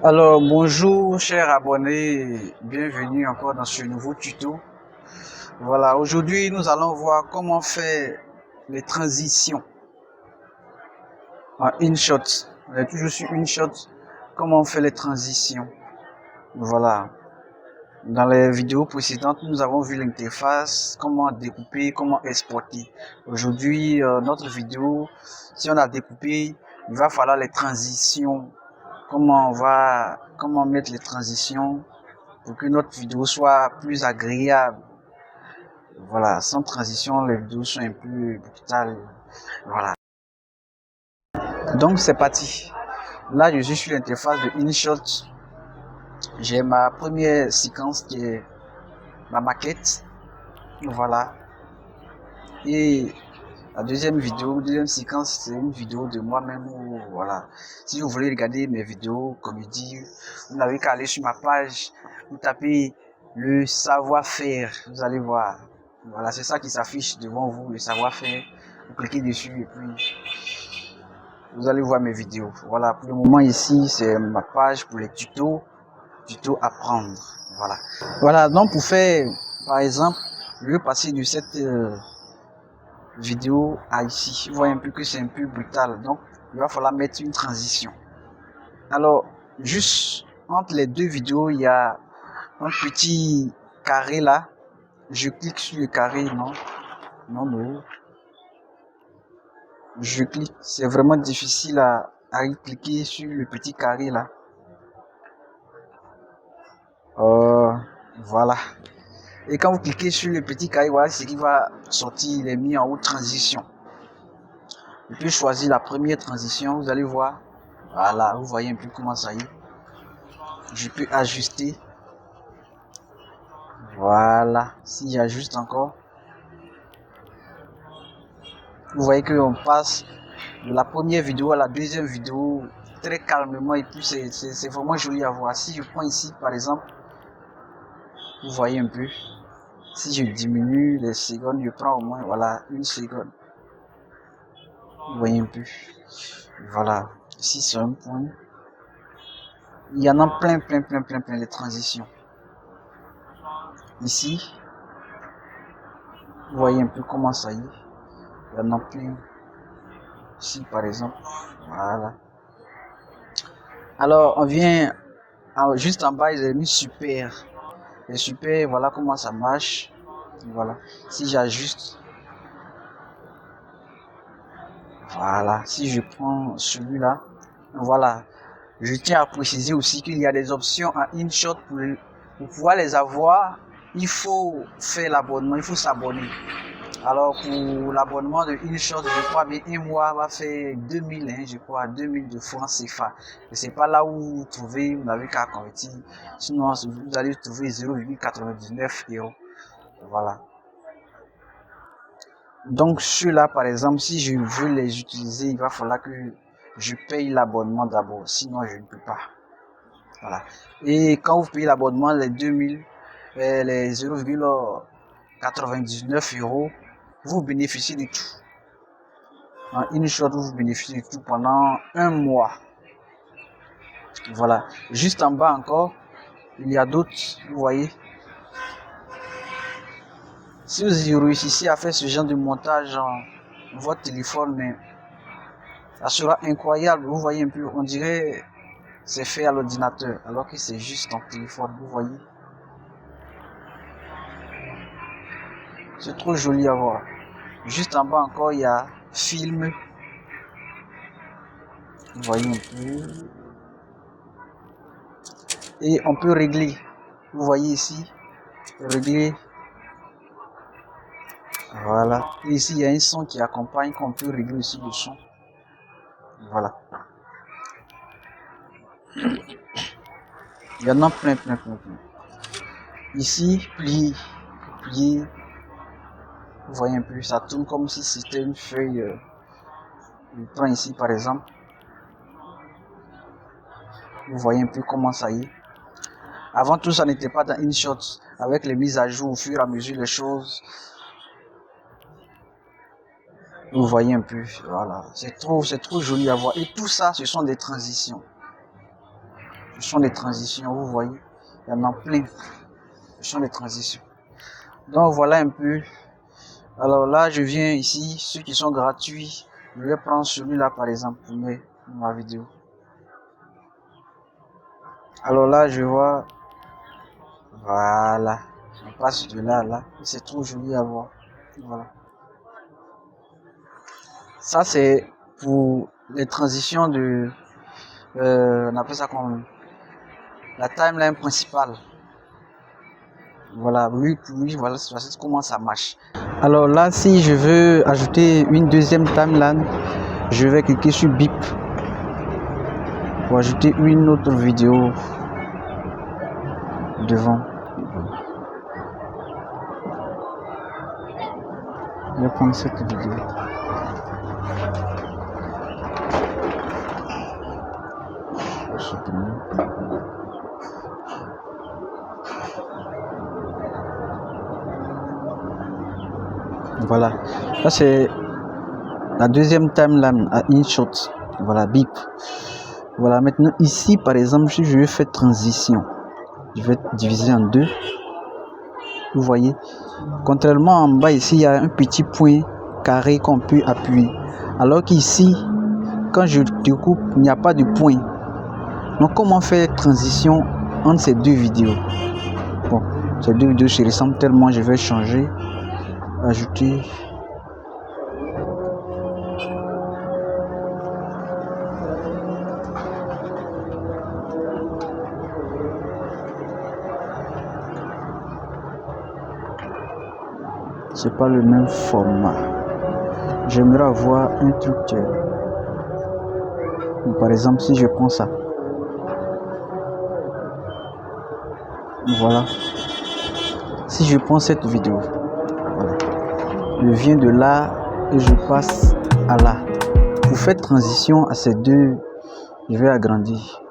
Alors bonjour chers abonnés, bienvenue encore dans ce nouveau tuto. Voilà, aujourd'hui nous allons voir comment faire les transitions en InShot. On est toujours sur InShot, comment on fait les transitions. Voilà, dans les vidéos précédentes nous avons vu l'interface, comment découper, comment exporter. Aujourd'hui notre vidéo, si on a découpé, il va falloir les transitions. Comment mettre les transitions pour que notre vidéo soit plus agréable. Voilà, sans transition, les vidéos sont un peu brutales. Voilà. Donc c'est parti. Là, je suis sur l'interface de InShot. J'ai ma première séquence qui est ma maquette. Voilà. Et la deuxième séquence, c'est une vidéo de moi-même. Voilà. Si vous voulez regarder mes vidéos comédie, vous n'avez qu'à aller sur ma page, vous tapez le savoir-faire, vous allez voir. Voilà, c'est ça qui s'affiche devant vous, le savoir-faire. Vous cliquez dessus et puis vous allez voir mes vidéos. Voilà, pour le moment ici, c'est ma page pour les tutos apprendre. Voilà. Voilà, donc pour faire, par exemple, je vais passer de cette vidéo à ici. Vous voyez un peu que c'est un peu brutal, donc il va falloir mettre une transition. Alors, juste entre les deux vidéos, il y a un petit carré là. Je clique sur le carré, non. Je clique, c'est vraiment difficile à cliquer sur le petit carré là. Voilà. Et quand vous cliquez sur le petit carré, voilà ce qui va sortir, il est mis en haut transition. Je peux choisir la première transition, vous allez voir. Voilà, vous voyez un peu comment ça y est. Je peux ajuster. Voilà, si j'ajuste encore, vous voyez qu'on passe de la première vidéo à la deuxième vidéo très calmement et puis c'est vraiment joli à voir. Si je prends ici par exemple, vous voyez un peu, si je diminue les secondes, je prends au moins, voilà, une seconde. Vous voyez un peu, voilà, ici c'est un point. Il y en a plein les transitions. Ici, vous voyez un peu comment ça y est. Il y en a plein. Ici par exemple, voilà. Alors on vient juste en bas, ils ont mis super. Et super, voilà comment ça marche. Voilà. Si j'ajuste, voilà. Si je prends celui-là, voilà. Je tiens à préciser aussi qu'il y a des options en InShot pour pouvoir les avoir. Il faut faire l'abonnement, il faut s'abonner. Alors pour l'abonnement de InShot, je crois bien un mois va faire 2000, je crois 2000 de francs CFA. Et c'est pas là où vous trouvez, vous n'avez qu'à convertir. Sinon, vous allez trouver 0,99 €. Voilà. Donc ceux-là, par exemple, si je veux les utiliser, il va falloir que je paye l'abonnement d'abord. Sinon, je ne peux pas. Voilà. Et quand vous payez l'abonnement, les 2000, les 0,99 €, vous bénéficiez de tout. En InShot, vous bénéficiez de tout pendant un mois. Voilà. Juste en bas encore, il y a d'autres, vous voyez. Si vous réussissez à faire ce genre de montage en votre téléphone, mais ça sera incroyable. Vous voyez un peu, on dirait c'est fait à l'ordinateur, alors que c'est juste en téléphone, vous voyez. C'est trop joli à voir. Juste en bas encore, il y a film. Vous voyez un peu. Et on peut régler. Vous voyez ici, régler. Voilà. Et ici, il y a un son qui accompagne, qu'on peut régler aussi le son. Voilà. Il y en a plein. Ici, plier. Vous voyez un peu, ça tourne comme si c'était une feuille. Je prends ici par exemple. Vous voyez un peu comment ça y est. Avant tout, ça n'était pas dans InShot. Avec les mises à jour au fur et à mesure, les choses. Vous voyez un peu, voilà. C'est trop joli à voir. Et tout ça, ce sont des transitions. Le champ des transitions, vous voyez, il y en a plein. Le champ des transitions. Donc voilà un peu. Alors là, je viens ici, ceux qui sont gratuits, je vais prendre celui-là par exemple pour ma vidéo. Alors là, je vois, voilà, on passe de là à là, c'est trop joli à voir. Voilà. Ça c'est pour les transitions de, on appelle ça comme la timeline principale. Voilà, oui, voilà, c'est comment ça marche. Alors là, si je veux ajouter une deuxième timeline, je vais cliquer sur bip pour ajouter une autre vidéo devant. Je vais prendre cette vidéo. Voilà, là c'est la deuxième timeline à InShot. Voilà, bip. Voilà, maintenant ici par exemple, si je vais faire transition, je vais diviser en deux. Vous voyez, contrairement en bas ici, il y a un petit point carré qu'on peut appuyer. Alors qu'ici, quand je découpe, il n'y a pas de point. Donc comment faire transition entre ces deux vidéos? Bon, ces deux vidéos se ressemblent tellement, je vais changer, ajouter. C'est pas le même format. J'aimerais avoir un truc. Par exemple, si je prends ça. Voilà. Si je prends cette vidéo, voilà. Je viens de là et je passe à là. Pour faire transition à ces deux, je vais agrandir.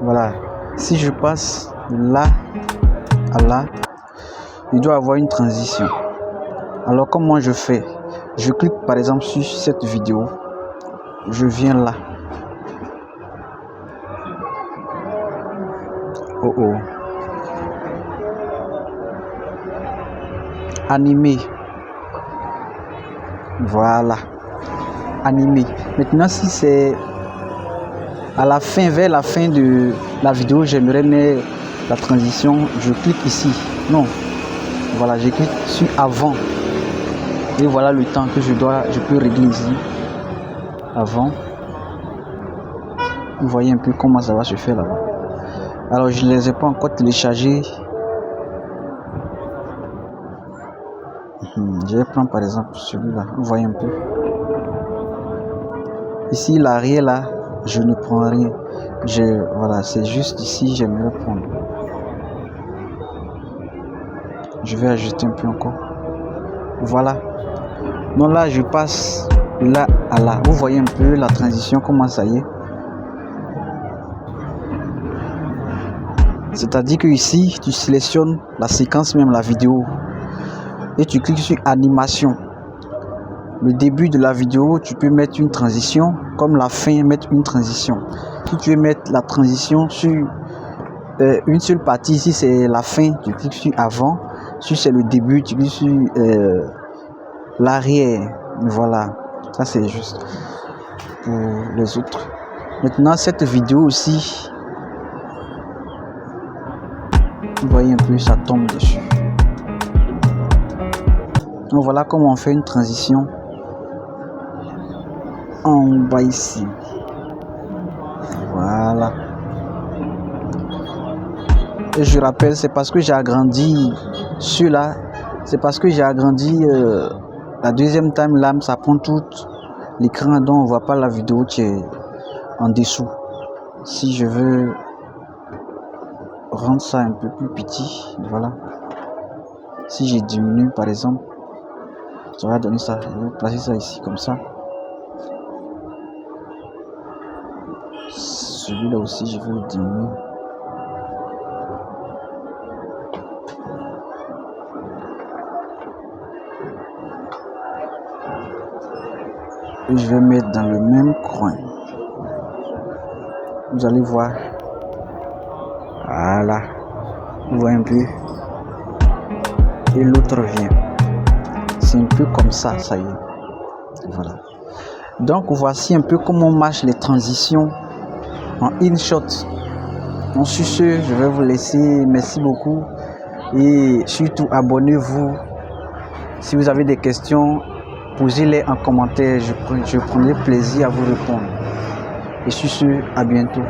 Voilà, si je passe là à là, il doit avoir une transition. Alors comment je fais? Je clique par exemple sur cette vidéo, je viens là. Oh oh. Animé. Voilà. Animé. Maintenant si c'est à la fin, vers la fin de la vidéo, j'aimerais mettre la transition, je clique ici. Non. Voilà, je clique sur avant. Et voilà le temps que je peux régler ici. Avant. Vous voyez un peu comment ça va se faire là-bas. Alors je ne les ai pas encore téléchargés. Je vais prendre par exemple celui-là. Vous voyez un peu. Ici l'arrière là, je ne prends rien. Voilà, c'est juste ici, j'aimerais prendre. Je vais ajouter un peu encore. Voilà. Donc là, je passe là à là. Vous voyez un peu la transition, comment ça y est. C'est-à-dire que ici, tu sélectionnes la séquence, même la vidéo. Et tu cliques sur animation. Le début de la vidéo, tu peux mettre une transition, comme la fin, mettre une transition. Si tu veux mettre la transition sur une seule partie, ici c'est la fin, tu cliques sur avant. Si c'est le début, tu cliques sur l'arrière. Voilà, ça c'est juste pour les autres. Maintenant, cette vidéo aussi, vous voyez un peu, ça tombe dessus. Donc voilà comment on fait une transition en bas ici. Voilà. Et je rappelle, c'est parce que j'ai agrandi celui-là. C'est parce que j'ai agrandi la deuxième timeline, ça prend tout l'écran, donc on voit pas la vidéo qui est en dessous. Si je veux rendre ça un peu plus petit, voilà. Si j'ai diminue par exemple, ça va donner ça. Je vais placer ça ici comme ça. celui-là aussi, je vais le diminuer. Et je vais mettre dans le même coin. Vous allez voir. Voilà. Vous voyez un peu. Et l'autre vient. C'est un peu comme ça, ça y est. Voilà. Donc voici un peu comment marchent les transitions en InShot. Donc sur ce, je vais vous laisser. Merci beaucoup. Et surtout, abonnez-vous. Si vous avez des questions, posez-les en commentaire. Je prendrai plaisir à vous répondre. Et sur ce, à bientôt.